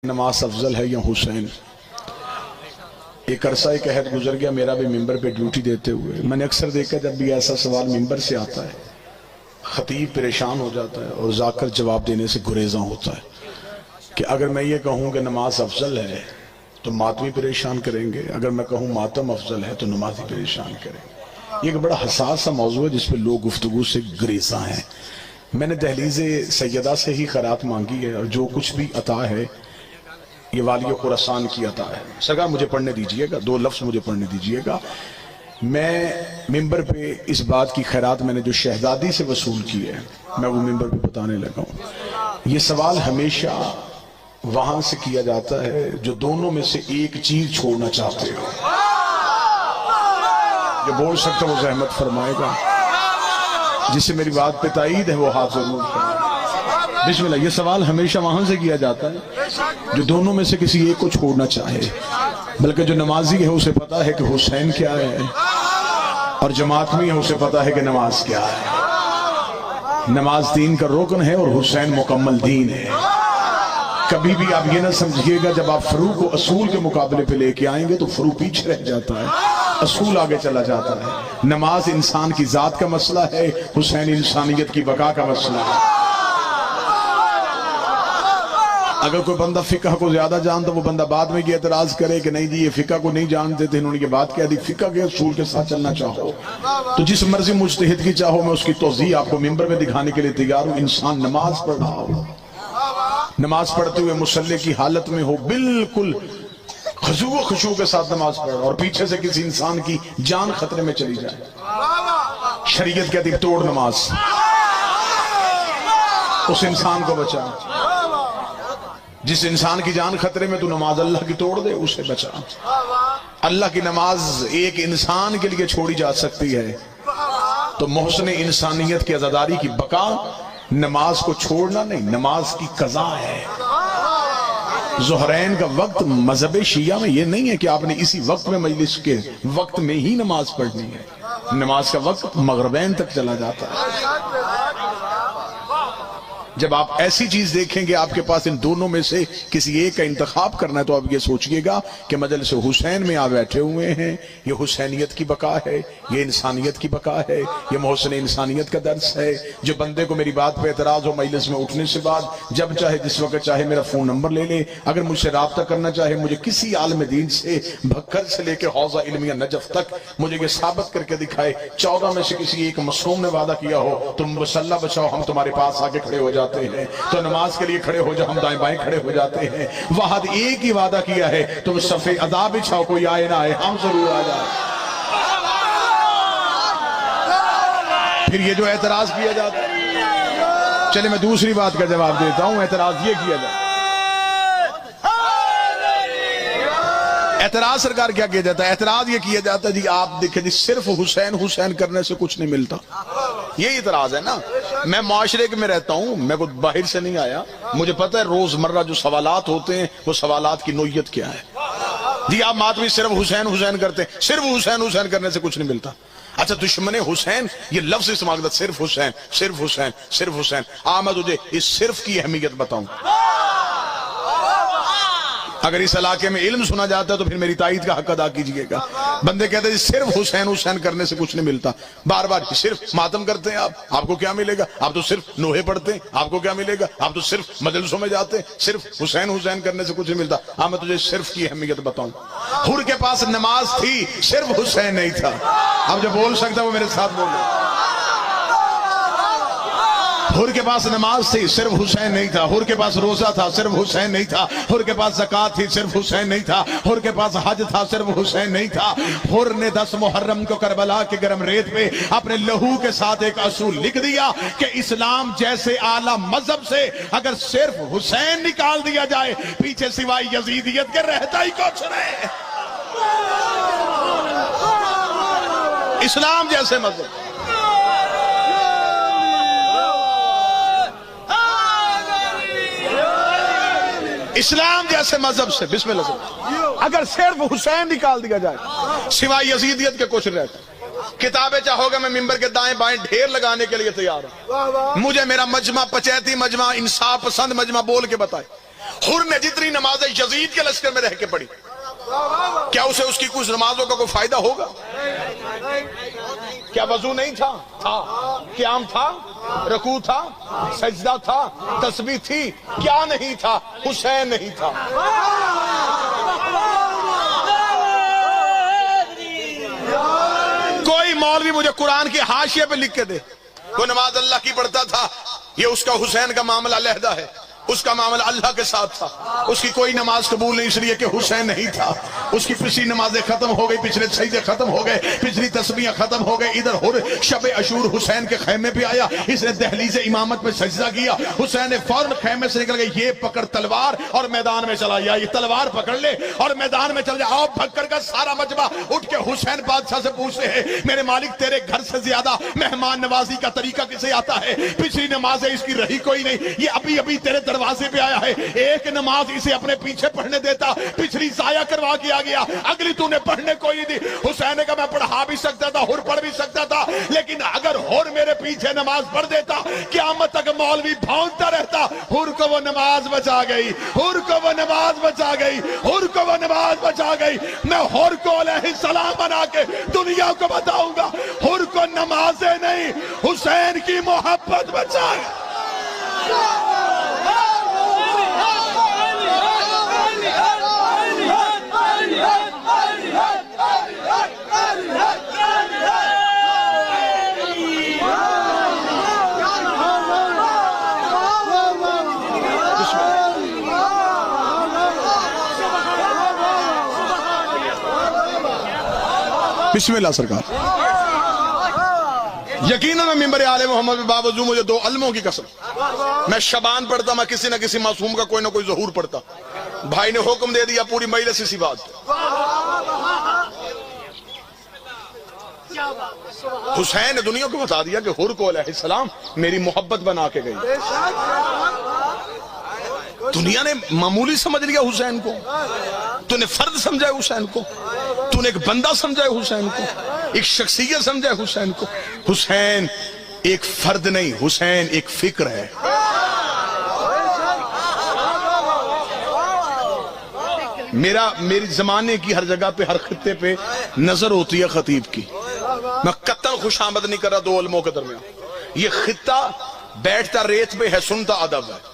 نماز افضل ہے یا حسین؟ ایک عرصہ ایک عہد گزر گیا میرا بھی ممبر پہ ڈیوٹی دیتے ہوئے، میں نے اکثر دیکھا جب بھی ایسا سوال ممبر سے آتا ہے خطیب پریشان ہو جاتا ہے اور ذاکر جواب دینے سے گریزاں ہوتا ہے کہ اگر میں یہ کہوں کہ نماز افضل ہے تو ماتمی پریشان کریں گے، اگر میں کہوں ماتم افضل ہے تو نمازی پریشان کریں گے۔ یہ ایک بڑا حساس سا موضوع ہے جس پہ لوگ گفتگو سے گریزاں ہیں۔ میں نے دہلیز سیدہ سے ہی خیرات مانگی ہے اور جو کچھ بھی عطا ہے یہ والی خراسان کی عطا ہے۔ سرکار مجھے پڑھنے دیجئے گا، 2 لفظ مجھے پڑھنے دیجئے گا۔ میں ممبر پہ اس بات کی خیرات میں نے جو شہزادی سے وصول کی ہے میں وہ ممبر پہ بتانے لگا ہوں۔ یہ سوال ہمیشہ وہاں سے کیا جاتا ہے جو دونوں میں سے ایک چیز چھوڑنا چاہتے ہو۔ جو بول سکتا وہ زحمت فرمائے گا، جسے میری بات پہ تائید ہے وہ ہاتھ ضرور کرے۔ بسم اللہ۔ یہ سوال ہمیشہ وہاں سے کیا جاتا ہے جو دونوں میں سے کسی ایک کو چھوڑنا چاہے، بلکہ جو نمازی ہے اسے پتا ہے کہ حسین کیا ہے اور جماعتمی ہے اسے پتا ہے کہ نماز کیا ہے۔ نماز دین کا رکن ہے اور حسین مکمل دین ہے۔ کبھی بھی آپ یہ نہ سمجھیے گا جب آپ فروع کو اصول کے مقابلے پہ لے کے آئیں گے تو فروع پیچھے رہ جاتا ہے، اصول آگے چلا جاتا ہے۔ نماز انسان کی ذات کا مسئلہ ہے، حسین انسانیت کی بقا کا مسئلہ ہے۔ اگر کوئی بندہ فقہ کو زیادہ جانتا وہ بندہ بعد میں یہ اعتراض کرے کہ نہیں جی یہ فقہ کو نہیں جانتے تھے، انہوں نے یہ بات کہہ دی فقہ کے اصول کے ساتھ چلنا چاہو تو جس مرضی مجتہد کی چاہو میں اس کی توضیح آپ کو ممبر میں دکھانے کے لیے تیار ہوں۔ انسان نماز پڑھ رہا ہو، نماز پڑھتے ہوئے مصلی کی حالت میں ہو، بالکل خضوع و خشوع کے ساتھ نماز پڑھ رہا اور پیچھے سے کسی انسان کی جان خطرے میں چلی جائے، شریعت کہتی توڑ نماز، اس انسان کو بچا۔ جس انسان کی جان خطرے میں تو نماز اللہ کی توڑ دے اسے بچا۔ اللہ کی نماز ایک انسان کے لیے چھوڑی جا سکتی ہے تو محسن انسانیت کی عزاداری کی بقا نماز کو چھوڑنا نہیں، نماز کی قضا ہے۔ ظہرین کا وقت مذہب شیعہ میں یہ نہیں ہے کہ آپ نے اسی وقت میں مجلس کے وقت میں ہی نماز پڑھنی ہے، نماز کا وقت مغربین تک چلا جاتا ہے۔ جب آپ ایسی چیز دیکھیں گے آپ کے پاس ان دونوں میں سے کسی ایک کا انتخاب کرنا ہے تو آپ یہ سوچئے گا کہ مجلس حسین میں آپ بیٹھے ہوئے ہیں، یہ حسینیت کی بقا ہے، یہ انسانیت کی بقا ہے، یہ محسن انسانیت کا درس ہے۔ جو بندے کو میری بات پہ اعتراض ہو مجلس میں اٹھنے سے بعد جب چاہے جس وقت چاہے میرا فون نمبر لے لے، اگر مجھ سے رابطہ کرنا چاہے، مجھے کسی عالم دین سے بھکر سے لے کے حوضہ علمیہ نجف تک مجھے یہ ثابت کر کے دکھائے 14 میں سے کسی ایک مصوم نے وعدہ کیا ہو تم مسلح بچاؤ ہم تمہارے پاس آگے کھڑے ہو جاتے ہیں، تو نماز کے لیے کھڑے ہو جاؤ ہم دائیں بائیں کھڑے ہو جاتے ہیں۔ وحد ایک ہی وعدہ کیا ہے تم صفِ ادا بچھاؤ کوئی آئے نہ آئے ہم ضرور آ جائیں۔ پھر یہ جو اعتراض کیا جاتا ہے، چلے میں دوسری بات کا جواب دیتا ہوں۔ اعتراض یہ کیا جاتا ہے، اعتراض سرکار کیا کیا جاتا ہے؟ اعتراض یہ کیا جاتا ہے جی آپ دیکھیں جی صرف حسین حسین کرنے سے کچھ نہیں ملتا۔ یہ اعتراض ہے نا۔ میں معاشرے میں رہتا ہوں، میں کوئی باہر سے نہیں آیا، مجھے پتہ ہے روزمرہ جو سوالات ہوتے ہیں وہ سوالات کی نوعیت کیا ہے۔ جی آپ ماتمی صرف حسین حسین کرتے ہیں، صرف حسین حسین کرنے سے کچھ نہیں ملتا۔ اچھا دشمن حسین یہ لفظ استعمال کرتا صرف حسین صرف حسین صرف حسین۔ میں تجھے اس صرف کی اہمیت بتاؤں۔ اگر اس علاقے میں علم سنا جاتا ہے تو پھر میری تائید کا حق ادا کیجئے گا۔ بندے کہتے ہیں صرف حسین حسین کرنے سے کچھ نہیں ملتا، بار بار صرف ماتم کرتے ہیں آپ کو کیا ملے گا؟ آپ تو صرف نوحے پڑھتے ہیں، آپ کو کیا ملے گا؟ آپ تو صرف مجلسوں میں جاتے ہیں، صرف حسین حسین کرنے سے کچھ نہیں ملتا۔ میں تجھے صرف کی اہمیت بتاؤں۔ حر کے پاس نماز تھی صرف حسین نہیں تھا۔ اب جو بول سکتا وہ میرے ساتھ بولے۔ حر کے پاس نماز تھی صرف حسین نہیں تھا، حر کے پاس روزہ تھا صرف حسین نہیں تھا، حر کے پاس زکوٰۃ تھی صرف حسین نہیں تھا، حر کے پاس حج تھا صرف حسین نہیں تھا۔ حر نے 10 محرم کو کربلا کے گرم ریت پہ اپنے لہو کے ساتھ ایک اصول لکھ دیا کہ اسلام جیسے اعلیٰ مذہب سے اگر صرف حسین نکال دیا جائے پیچھے سوائے یزیدیت کے رہتا ہی کچھ نہیں۔ اسلام جیسے مذہب، اسلام جیسے مذہب سے بسم اللہ سے اگر صرف حسین نکال دیا جائے سوائے یزیدیت کے کچھ رہتا۔ کتابیں چاہو گے میں ممبر کے دائیں بائیں ڈھیر لگانے کے لیے تیار ہوں، مجھے میرا مجمع پچیتی مجمع انصاف پسند مجمع بول کے بتائے حر نے جتنی نمازیں یزید کے لشکر میں رہ کے پڑھی، کیا اسے اس کی کچھ نمازوں کا کوئی فائدہ ہوگا؟ کیا وضو نہیں تھا؟ تھا۔ قیام تھا، رکوع تھا، سجدہ تھا، تسبیح تھی، کیا نہیں تھا؟ حسین نہیں تھا۔ کوئی مولوی مجھے قرآن کی حاشیے پہ لکھ کے دے، کوئی نماز اللہ کی پڑھتا تھا، یہ اس کا حسین کا معاملہ علیحدہ ہے، اس کا معاملہ اللہ کے ساتھ تھا، اس کی کوئی نماز قبول نہیں اس لیے کہ حسین نہیں تھا، اس کی پچھلی نمازیں ختم ہو گئی، پچھلے سجدے ختم ہو گئے، پچھلی تسبیحیں ختم ہو گئے، ادھر ہر شب عاشور حسین کے خیمے پہ آیا، اس نے دہلیز امامت پہ سجدہ کیا، حسین نے فوراً خیمے سے نکل گئے، یہ پکڑ تلوار اور میدان میں چلا گیا، یہ تلوار پکڑ لے اور میدان میں چل جائے۔ آؤ بھکڑ کا سارا مجمع اٹھ کے حسین بادشاہ سے پوچھتے ہیں، میرے مالک تیرے گھر سے زیادہ مہمان نوازی کا طریقہ کسے آتا ہے؟ پچھلی نمازیں اس کی رہی کوئی نہیں، یہ ابھی ابھی تیرے دروازے پہ آیا ہے، ایک نماز اسے اپنے پیچھے پڑھنے دیتا، پچھلی ضائع کروا کے آ گیا، اگلی تو نے پڑھنے کوئی نہیں دی۔ حسین نے کہا میں پڑھا بھی سکتا تھا، حر پڑھ بھی سکتا تھا، لیکن اگر حر میرے پیچھے نماز پڑھ دیتا قیامت تک مولوی بھونکتا رہتا۔ حر کو وہ نماز بچا گئی، حر کو وہ نماز بچا گئی، حر کو وہ نماز بچا گئی۔ میں حر کو علیہ السلام بنا کے دنیا کو بتاؤں گا، حر کو نمازیں نہیں حسین کی محبت بچا گئی۔ بسم اللہ سرکار۔ یقیناً میں ممبر آل محمد میں باوجود مجھے دو علموں کی قسم، میں شبان پڑھتا، میں کسی نہ کسی معصوم کا کوئی نہ کوئی ظہور پڑھتا، بھائی نے حکم دے دیا پوری مجلس اسی بات۔ حسین نے دنیا کو بتا دیا کہ حر کو علیہ السلام میری محبت بنا کے گئی۔ دنیا نے معمولی سمجھ لیا حسین کو، تو نے فرد سمجھا حسین کو، تو نے ایک بندہ سمجھا حسین کو، ایک شخصیت سمجھا حسین کو۔ حسین ایک فرد نہیں، حسین ایک فکر ہے۔ میری زمانے کی ہر جگہ پہ، ہر خطے پہ نظر ہوتی ہے خطیب کی، میں قطعاً خوش آمد نہیں کر رہا دو علموں کے درمیان، یہ خطہ بیٹھتا ریت پہ ہے، سنتا ادب ہے۔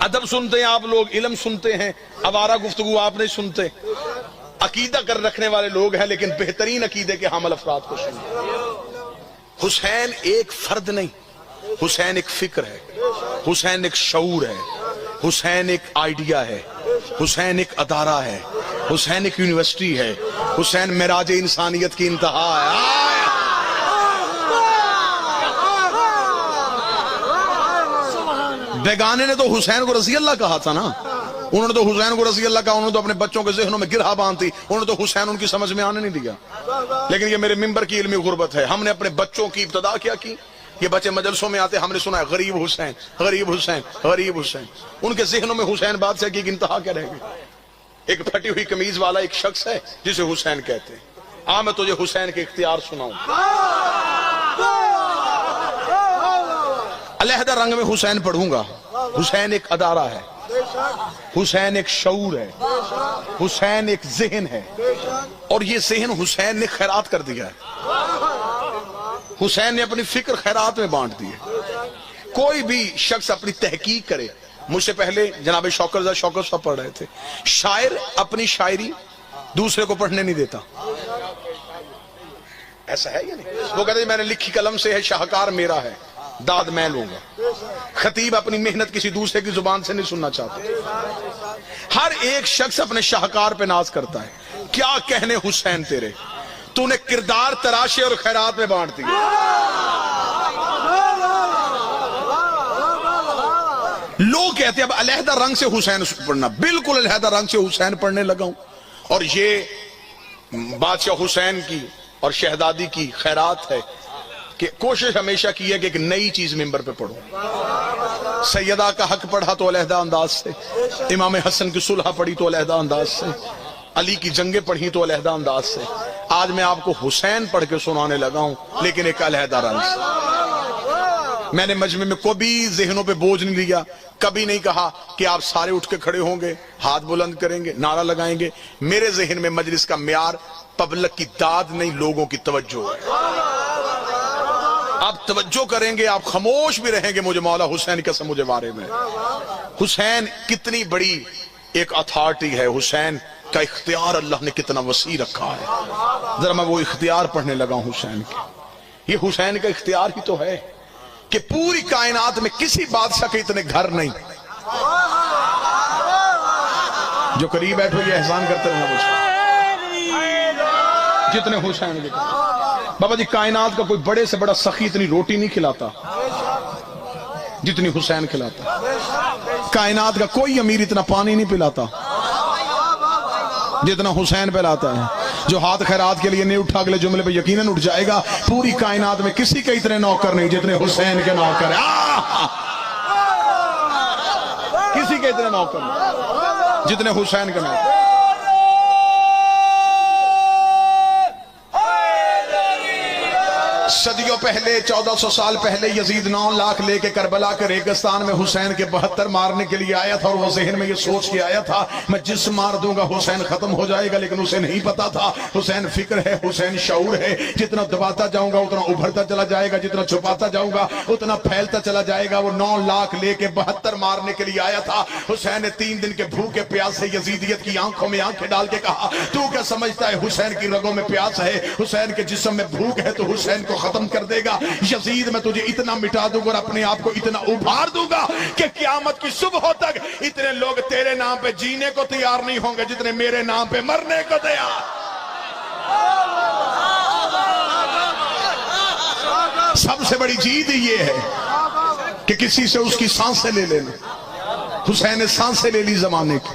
ادب سنتے ہیں آپ لوگ، علم سنتے ہیں، آوارہ گفتگو آپ نہیں سنتے، عقیدہ کر رکھنے والے لوگ ہیں لیکن بہترین عقیدے کے حامل افراد کو سنتے۔ حسین ایک فرد نہیں، حسین ایک فکر ہے، حسین ایک شعور ہے، حسین ایک آئیڈیا ہے، حسین ایک ادارہ ہے، حسین ایک یونیورسٹی ہے، حسین معراج انسانیت کی انتہا ہے۔ بیگانے نے تو حسین کو رضی اللہ کہا تھا نا، انہوں نے تو حسین کو رضی اللہ کہا، انہوں نے تو اپنے بچوں کے ذہنوں میں گرہ باندھی، انہوں نے تو حسین ان کی سمجھ میں آنے نہیں دیا۔ لیکن یہ میرے ممبر کی علمی غربت ہے، ہم نے اپنے بچوں کی ابتدا کیا کی، یہ بچے مجلسوں میں آتے ہم نے سنا ہے غریب حسین، غریب حسین، غریب حسین، ان کے ذہنوں میں حسین بادشاہ کی انتہا کیا رہ گئی؟ ایک پھٹی ہوئی قمیض والا ایک شخص ہے جسے حسین کہتے ہیں۔ میں تجھے حسین کے اختیار سناؤں، علیحدہ رنگ میں حسین پڑھوں گا۔ حسین ایک ادارہ ہے، حسین ایک شعور ہے، حسین ایک ذہن ہے، اور یہ ذہن حسین نے خیرات کر دیا ہے، حسین نے اپنی فکر خیرات میں بانٹ دی ہے۔ کوئی بھی شخص اپنی تحقیق کرے، مجھ سے پہلے جناب شوکت رضا شوکت صاحب پڑھ رہے تھے، شاعر اپنی شاعری دوسرے کو پڑھنے نہیں دیتا، ایسا ہے یا نہیں؟ وہ کہتے ہیں میں نے لکھی قلم سے ہے، شاہکار میرا ہے، داد میں لوں گا۔ خطیب اپنی محنت کسی دوسرے کی زبان سے نہیں سننا چاہتا، ہر ایک شخص اپنے شاہکار پہ ناز کرتا ہے۔ کیا کہنے حسین تیرے، تو نے کردار تراشے اور خیرات میں بانٹ دی۔ لوگ کہتے ہیں اب علیحدہ رنگ سے حسین پڑھنا، بالکل علیحدہ رنگ سے حسین پڑھنے لگا ہوں، اور یہ بادشاہ حسین کی اور شہزادی کی خیرات ہے کہ کوشش ہمیشہ کی ہے کہ ایک نئی چیز ممبر پہ پڑھوں۔ سیدہ کا حق پڑھا تو علیحدہ انداز سے، امام حسن کی صلح پڑھی تو علیحدہ انداز سے، علی کی جنگیں پڑھی تو علیحدہ انداز سے۔ آج میں آپ کو حسین پڑھ کے سنانے لگا ہوں لیکن ایک علیحدہ رنگ سے۔ میں نے مجمع میں کبھی ذہنوں پہ بوجھ نہیں لیا، کبھی نہیں کہا کہ آپ سارے اٹھ کے کھڑے ہوں گے، ہاتھ بلند کریں گے، نعرہ لگائیں گے۔ میرے ذہن میں مجلس کا معیار پبلک کی داد نہیں، لوگوں کی توجہ ہے۔ آپ توجہ کریں گے، آپ خاموش بھی رہیں گے، مجھے مولا حسین کی قسم مجھے بارے میں۔ حسین کتنی بڑی ایک اتھارٹی ہے، حسین کا اختیار اللہ نے کتنا وسیع رکھا ہے۔ ذرا میں وہ اختیار پڑھنے لگا ہوں حسین کے۔ یہ حسین کا اختیار ہی تو ہے کہ پوری کائنات میں کسی بادشاہ کے اتنے گھر نہیں۔ جو قریب بیٹھو یہ احسان کرتے رہنا مجھ پر، جتنے حسین کے۔ بابا جی کائنات کا کوئی بڑے سے بڑا سخی اتنی روٹی نہیں کھلاتا جتنی حسین کھلاتا۔ کائنات کا کوئی امیر اتنا پانی نہیں پلاتا جتنا حسین پلاتا ہے۔ جو ہاتھ خیرات کے لیے نہیں اٹھا اگلے جملے پہ یقیناً اٹھ جائے گا، پوری کائنات میں کسی کے اتنے نوکر نہیں جتنے حسین کے نوکر ہیں۔ کسی کے اتنے نوکر نہیں جتنے حسین کے نوکر۔ صدیوں پہلے 1400 سال پہلے یزید 9 لاکھ لے کے کربلا کے ریگستان میں حسین کے 72 مارنے کے لیے آیا تھا، اور وہ ذہن میں یہ سوچ کے آیا تھا میں جس مار دوں گا حسین ختم ہو جائے گا، لیکن اسے نہیں پتا تھا حسین فکر ہے، حسین شعور ہے۔ جتنا دباتا جاؤں گا اتنا ابھرتا چلا جائے گا، جتنا چھپاتا جاؤں گا اتنا پھیلتا چلا جائے گا۔ وہ 9 لاکھ لے کے 72 مارنے کے لیے آیا تھا۔ حسین نے 3 دن کے بھوکے پیاس سے یزیدیت کی آنکھوں میں آنکھیں ڈال کے کہا تو کیا سمجھتا ہے حسین کی رگوں میں پیاس ہے، حسین کے جسم میں بھوک ہے تو حسین کو ختم کر دے گا۔ یزید میں تجھے اتنا مٹا دوں گا اور اپنے آپ کو اتنا ابھار دوں گا کہ قیامت کی صبح تک اتنے لوگ تیرے نام پہ جینے کو تیار نہیں ہوں گے جتنے میرے نام پہ مرنے کو تیار۔ سب سے بڑی جیت یہ ہے کہ کسی سے اس کی سانسیں لے لینا۔ حسین نے سانسیں لے لی زمانے کی۔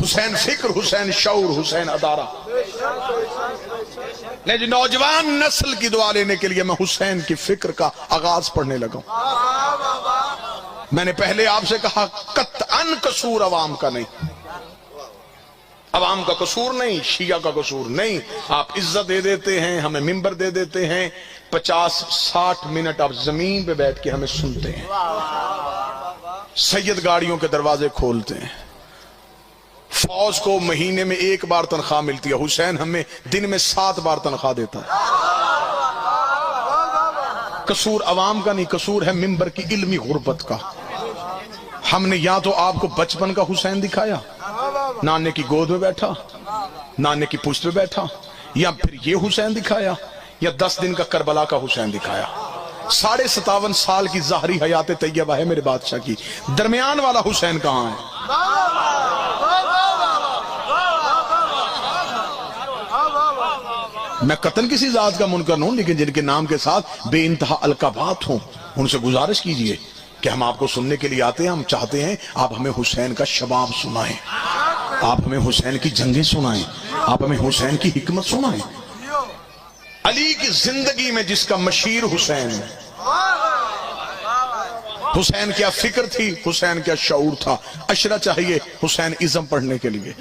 حسین فکر، حسین شعور، حسین ادارہ۔ نہیں جی، نوجوان نسل کی دعا لینے کے لیے میں حسین کی فکر کا آغاز پڑھنے لگا۔ میں نے پہلے آپ سے کہا قطعاً قصور عوام کا نہیں، عوام کا قصور نہیں، شیعہ کا قصور نہیں۔ آپ عزت دے دیتے ہیں، ہمیں ممبر دے دیتے ہیں، 50-60 منٹ آپ زمین پہ بیٹھ کے ہمیں سنتے ہیں، سید گاڑیوں کے دروازے کھولتے ہیں، فوج کو مہینے میں 1 بار تنخواہ ملتی ہے، حسین ہمیں دن میں 7 بار تنخواہ دیتا ہے۔ قصور عوام کا نہیں، قصور ہے ممبر کی علمی غربت کا۔ ہم نے یا تو آپ کو بچپن کا حسین دکھایا، نانے کی گود میں بیٹھا، نانے کی پشت پہ بیٹھا، یا پھر یہ حسین دکھایا، یا 10 دن کا کربلا کا حسین دکھایا۔ 57.5 سال کی ظاہری حیات طیبہ ہے میرے بادشاہ کی، درمیان والا حسین کہاں ہے؟ میں قطن کسی ذات کا منکر نہ ہوں، لیکن جن کے نام کے ساتھ بے انتہا القابات ہوں ان سے گزارش کیجئے کہ ہم آپ کو سننے کے لیے آتے ہیں، ہم چاہتے ہیں آپ ہمیں حسین کا شباب سنائیں، آپ ہمیں حسین کی جنگیں سنائیں، آپ ہمیں حسین کی حکمت سنائیں۔ علی کی زندگی میں جس کا مشیر حسین ہے، حسین کیا فکر تھی، حسین کیا شعور تھا۔ اشرا چاہیے حسین ازم پڑھنے کے لیے،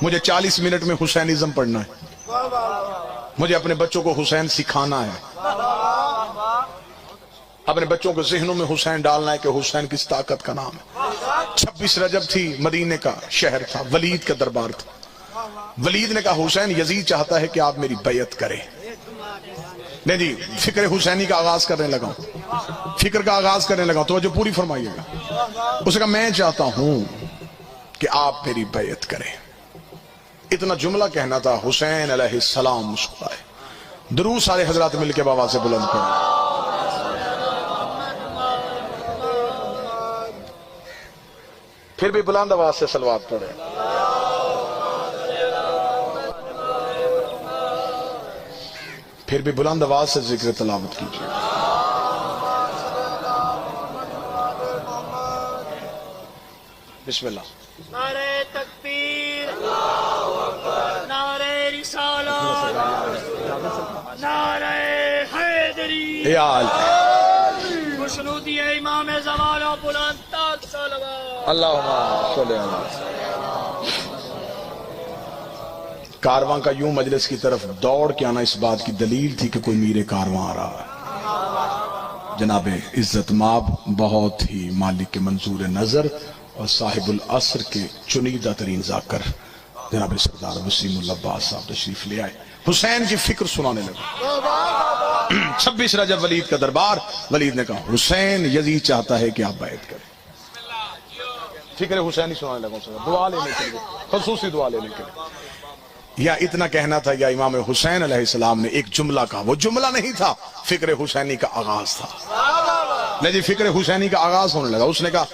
مجھے 40 منٹ میں حسین ازم پڑھنا ہے، مجھے اپنے بچوں کو حسین سکھانا ہے، اپنے بچوں کے ذہنوں میں حسین ڈالنا ہے کہ حسین کس طاقت کا نام ہے۔ 26 رجب تھی، مدینے کا شہر تھا، ولید کا دربار تھا۔ ولید نے کہا حسین یزید چاہتا ہے کہ آپ میری بیعت کریں۔ نہیں جی، فکر حسینی کا آغاز کرنے لگا ہوں، فکر کا آغاز کرنے لگا ہوں، توجہ پوری فرمائیے گا۔ اس نے کہا میں چاہتا ہوں کہ آپ میری بیعت کریں۔ اتنا جملہ کہنا تھا، حسین علیہ السلام مسکرائے۔ درود سارے حضرات مل کے بابا سے بلند کریں۔ پھر بھی بلند آواز سے صلوات پڑھیں۔ پھر بھی بلند آواز سے ذکر تلاوت کیجیے۔ بسم اللہ۔ نعرہ تکبیر، نعرہ رسالت، نعرہ حیدری، اے آل خوشنودی امام زمان و بلند تاج صلوات۔ اللہم صلی اللہ علیہ وسلم۔ کارواں کا یوں مجلس کی طرف دوڑ کے آنا اس بات کی دلیل تھی کہ کوئی میر کارواں آ رہا ہے۔ جناب عزت ماب بہت ہی مالک کے منظور نظر اور صاحب العصر کے چنیدہ ترین ذاکر جناب سردار وسیم اللہ عباس صاحب تشریف لے آئے، حسین کی فکر سنانے لگے۔ 26 رجب ولید کا دربار، ولید نے کہا حسین یزید چاہتا ہے کہ آپ بیعت کریں۔ فکر حسین ہی سنانے لگا، دعا لینے کے لیے، خصوصی دعا لینے کے لیے۔ یا اتنا کہنا تھا یا امام حسین علیہ السلام نے ایک جملہ کہا، وہ جملہ نہیں تھا، فکر حسینی کا آغاز تھا۔ نہیں جی، فکر حسینی کا آغاز ہونے لگا۔ اس نے کہا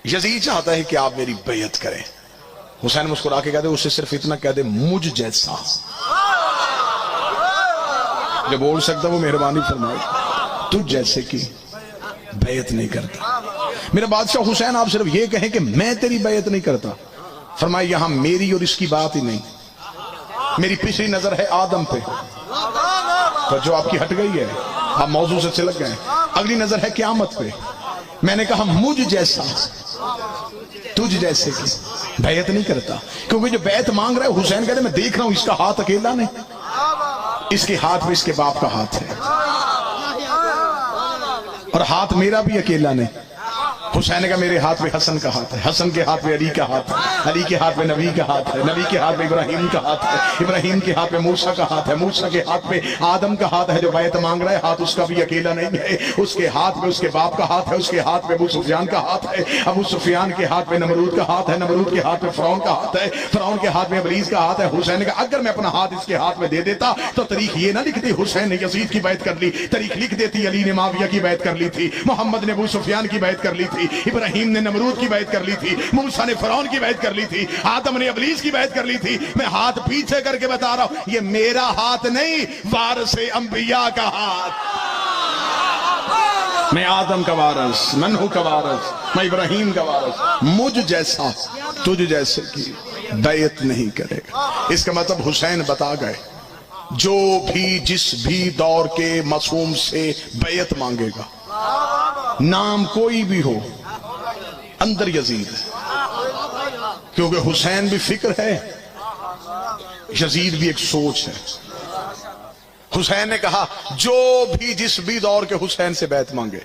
یزید چاہتا ہے کہ آپ میری بیعت کریں۔ حسین مسکرا کے کہتے اسے صرف اتنا کہہ دے مجھ جیسا، جو بول سکتا وہ مہربانی فرمائے، تجھ جیسے کی بیعت نہیں کرتا۔ میرا بادشاہ حسین آپ صرف یہ کہیں کہ میں تیری بیعت نہیں کرتا، فرمائے یہاں میری اور اس کی بات ہی نہیں، میری پچھلی نظر ہے آدم پہ، پر جو آپ کی ہٹ گئی ہے، آپ موضوع سے چلک گئے، اگلی نظر ہے قیامت پہ۔ میں نے کہا مجھ جیسا تجھ جیسے کی بیعت نہیں کرتا، کیونکہ جو بیعت مانگ رہا ہے حسین کہتے میں دیکھ رہا ہوں اس کا ہاتھ اکیلا نہیں، اس کے ہاتھ میں اس کے باپ کا ہاتھ ہے، اور ہاتھ میرا بھی اکیلا نہیں۔ حسین نے کہا میرے ہاتھ میں حسن کا ہاتھ ہے، حسن کے ہاتھ میں علی کا ہاتھ ہے، علی کے ہاتھ میں نبی کا ہاتھ ہے، نبی کے ہاتھ میں ابراہیم کا ہاتھ ہے، ابراہیم کے ہاتھ میں موسیٰ کا ہاتھ ہے، موسیٰ کے ہاتھ میں آدم کا ہاتھ ہے۔ جو بیعت مانگ رہا ہے ہاتھ اس کا بھی اکیلا نہیں ہے، اس کے ہاتھ میں اس کے باپ کا ہاتھ ہے، اس کے ہاتھ میں ابو سفیان کا ہاتھ ہے، ابو سفیان کے ہاتھ میں نمرود کا ہاتھ ہے، نمرود کے ہاتھ میں فرعون کا ہاتھ ہے، فرعون کے ہاتھ میں ابلیس کا ہاتھ ہے۔ حسین نے کہا اگر میں اپنا ہاتھ اس کے ہاتھ میں دے دیتا تو تاریخ یہ نہ لکھتی حسین نے یزید کی بیعت کر لی، تاریخ لکھ دیتی علی نے معاویہ کی بیعت کر لی تھی، محمد نے ابو سفیان کی بیعت کر لی تھی، ابراہیم نے نمرود کی بیعت کر لی تھی، موسیٰ نے فرعون کی بیعت کر لی تھی، آدم نے ابلیس کی بیعت کر لی تھی۔ میں ہاتھ پیچھے کر کے بتا رہا ہوں یہ میرا ہاتھ نہیں، وارث انبیاء کا ہاتھ۔ میں آدم کا وارث، میں نوح کا وارث، میں ابراہیم کا وارث، مجھ جیسا تجھ جیسے کی بیعت نہیں کرے گا۔ اس کا مطلب حسین بتا گئے جو بھی جس بھی دور کے معصوم سے بیعت مانگے گا، نام کوئی بھی ہو، اندر یزید ہے، کیونکہ حسین بھی فکر ہے، یزید بھی ایک سوچ ہے۔ حسین نے کہا جو بھی جس بھی دور کے حسین سے بیعت مانگے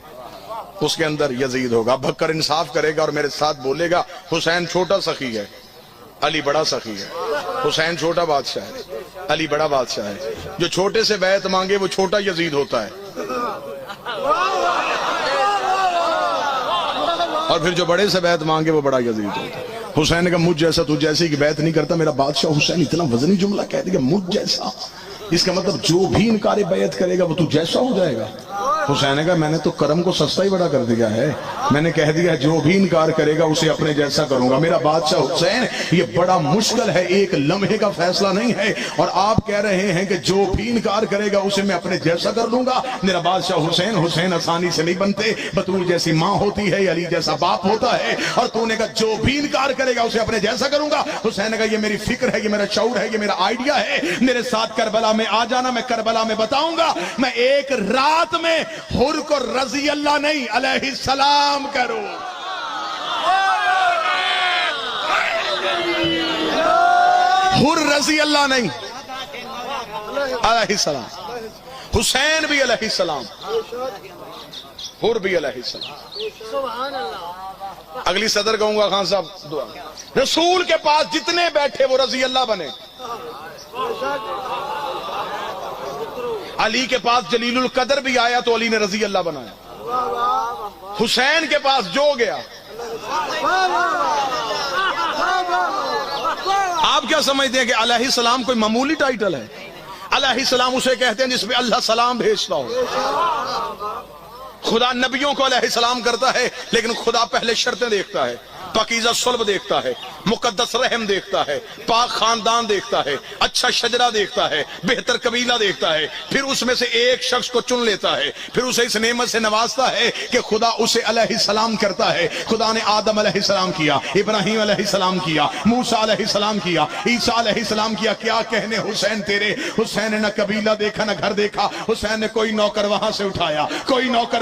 اس کے اندر یزید ہوگا۔ بھکر انصاف کرے گا اور میرے ساتھ بولے گا حسین چھوٹا سخی ہے، علی بڑا سخی ہے، حسین چھوٹا بادشاہ ہے، علی بڑا بادشاہ ہے۔ جو چھوٹے سے بیعت مانگے وہ چھوٹا یزید ہوتا ہے، اور پھر جو بڑے سے بیعت مانگے وہ بڑا یزید ہوتا ہے۔ حسین نے کہا مجھ جیسا تو جیسی کی بیعت نہیں کرتا۔ میرا بادشاہ حسین اتنا وزنی جملہ کہہ دیا مجھ جیسا، اس کا مطلب جو بھی انکار بیعت کرے گا وہ تو جیسا ہو جائے گا۔ حسین نے کہا میں نے تو کرم کو سستا ہی بڑا کر دیا ہے، میں نے کہہ دیا جو بھی انکار کرے گا اسے اپنے جیسا کروں گا۔ میرا بادشاہ حسین یہ بڑا مشکل ہے، ایک لمحے کا فیصلہ نہیں ہے، اور آپ کہہ رہے ہیں کہ جو بھی انکار کرے گا اسے میں اپنے جیسا کر لوں گا۔ میرا بادشاہ حسین، حسین آسانی سے نہیں بنتے، بطول جیسی ماں ہوتی ہے، علی جیسا باپ ہوتا ہے، اور تو نے کہا جو بھی انکار کرے گا اسے اپنے جیسا کروں گا۔ حسین نے کہا یہ میری فکر ہے، یہ میرا شعور ہے، یہ میرا آئیڈیا ہے، میرے ساتھ کربلا میں آ جانا، میں کربلا میں بتاؤں گا، میں ایک رات میں حر کو رضی اللہ نہیں علیہ السلام کروں۔ حر رضی اللہ نہیں علیہ السلام، حسین بھی علیہ السلام، حر بھی علیہ السلام۔ اگلی صدر کہوں گا خان صاحب دعا، رسول کے پاس جتنے بیٹھے وہ رضی اللہ بنے، علی کے پاس جلیل القدر بھی آیا تو علی نے رضی اللہ بنایا، حسین کے پاس جو گیا۔ آپ کیا سمجھتے ہیں کہ علیہ السلام کوئی معمولی ٹائٹل ہے؟ علیہ السلام اسے کہتے ہیں جس پہ اللہ سلام بھیجتا ہو۔ خدا نبیوں کو علیہ السلام کرتا ہے، لیکن خدا پہلے شرطیں دیکھتا ہے، پاکیزہ صلب دیکھتا ہے، مقدس رحم دیکھتا ہے، پاک خاندان دیکھتا ہے، اچھا شجرہ دیکھتا ہے، بہتر قبیلہ دیکھتا ہے، پھر اس میں سے ایک شخص کو چن لیتا ہے، پھر اسے اس نعمت سے نوازتا ہے کہ خدا اسے علیہ السلام کرتا ہے۔ خدا نے آدم علیہ السلام کیا، ابراہیم علیہ السلام کیا، موسیٰ علیہ السلام کیا، عیسیٰ علیہ السلام کیا۔ کیا کہنے حسین تیرے؟ حسین نے نہ قبیلہ دیکھا نہ گھر دیکھا، حسین نے کوئی نوکر وہاں سے اٹھایا، کوئی نوکر